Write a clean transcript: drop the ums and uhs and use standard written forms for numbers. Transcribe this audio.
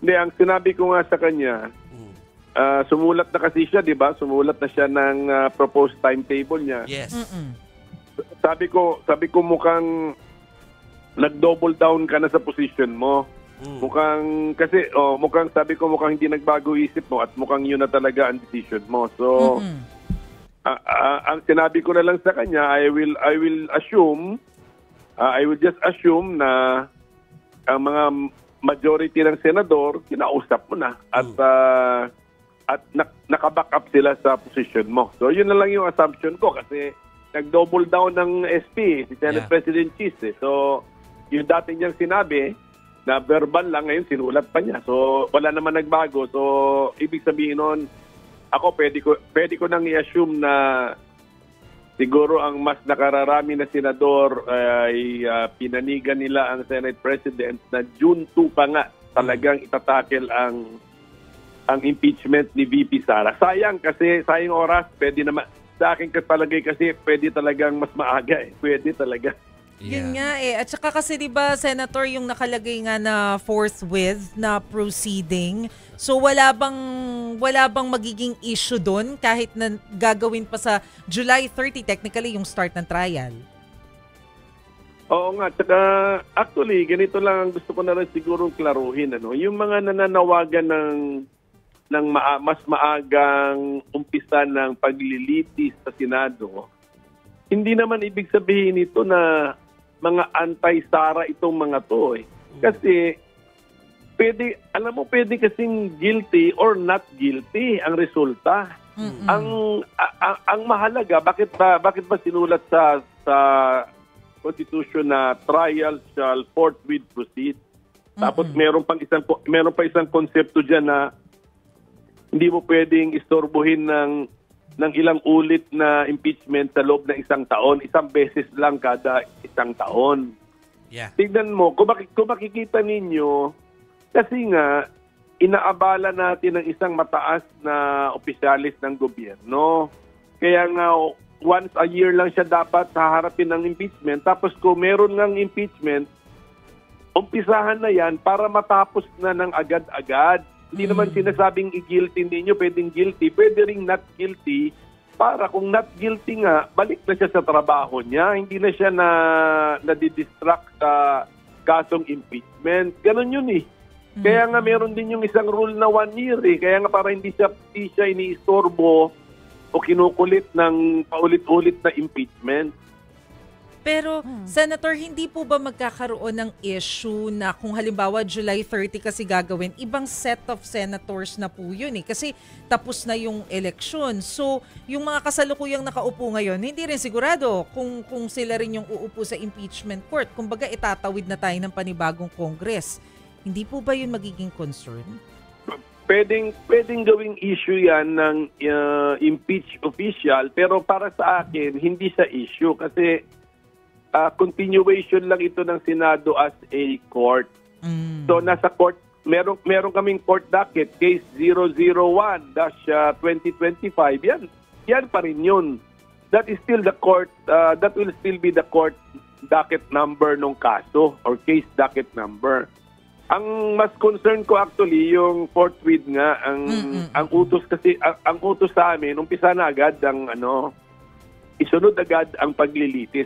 Hindi, ang sinabi ko nga sa kanya, sumulat na kasi siya, di ba? Sumulat na siya ng proposed timetable niya. Yes. Sabi ko mukhang nag-double down ka na sa position mo. Mukhang sabi ko mukhang hindi nagbago isip mo at mukhang yun na talaga ang decision mo. So ang sinabi ko na lang sa kanya, I will just assume na ang mga majority ng senador kinausap mo na at naka-back up sila sa position mo. So yun na lang yung assumption ko kasi nag-double down ng SP, si Senate President Cheese. So yung dati niyang sinabi na verbal lang, ngayon sinulat pa niya. So wala naman nagbago. So ibig sabihin nun, ako pwede ko nang i-assume na siguro ang mas nakararami na senador ay pinanigan nila ang Senate President na June 2 pa nga talagang itatakel ang impeachment ni VP Sara. Sayang oras, pwede naman sa akin palagay kasi pwede talagang mas maaga Pwede talaga. Yun nga At saka kasi 'di ba Senator yung nakalagay nga na forthwith na proceeding. So wala bang magiging issue doon kahit na gagawin pa sa July 30 technically yung start ng trial? Oo nga, tsaka actually ganito lang gusto ko na rin siguro klaruhin yung mga nananawagan ng mas maagang umpisa ng paglilitis sa Senado. Hindi naman ibig sabihin ito na mga anti-Sara itong mga to Kasi pwede kasing guilty or not guilty ang resulta. Ang mahalaga, bakit ba sinulat sa Constitution na trial shall forthwith proceed? Tapos meron pa isang konsepto diyan na hindi mo pwedeng istorbohin ng ilang ulit na impeachment sa loob ng isang taon. Isang beses lang kada isang taon. Tignan mo, kung makikita ninyo, kasi nga, inaabala natin ng isang mataas na opisyalis ng gobyerno. Kaya nga, once a year lang siya dapat haharapin ng impeachment. Tapos kung meron ng impeachment, umpisahan na yan para matapos na ng agad-agad. Hindi naman sinasabing i-guilty ninyo, pwedeng guilty, pwede ring not guilty, para kung not guilty nga, balik na siya sa trabaho niya, hindi na siya nadidistract sa kasong impeachment. Ganon yun Kaya nga meron din yung isang rule na 1 year kaya nga para hindi siya iniistorbo o kinukulit ng paulit-ulit na impeachment. Pero, Senator, hindi po ba magkakaroon ng issue na kung halimbawa July 30 kasi gagawin, ibang set of senators na po yun Kasi tapos na yung eleksyon. So, yung mga kasalukuyang nakaupo ngayon, hindi rin sigurado kung sila rin yung uupo sa impeachment court. Kumbaga, itatawid na tayo ng panibagong Congress. Hindi po ba yun magiging concern? Pwedeng gawing issue yan ng impeach official, pero para sa akin, hindi sa issue kasi continuation lang ito ng Senado as a court. So nasa court, meron kaming court docket, case 001-2025. Yan pa rin yun. That is still the court, that will still be the court docket number ng kaso or case docket number. Ang mas concern ko actually yung forthwith nga ang utos kasi ang utos sa amin umpisa na agad ang isunod agad ang paglilitis.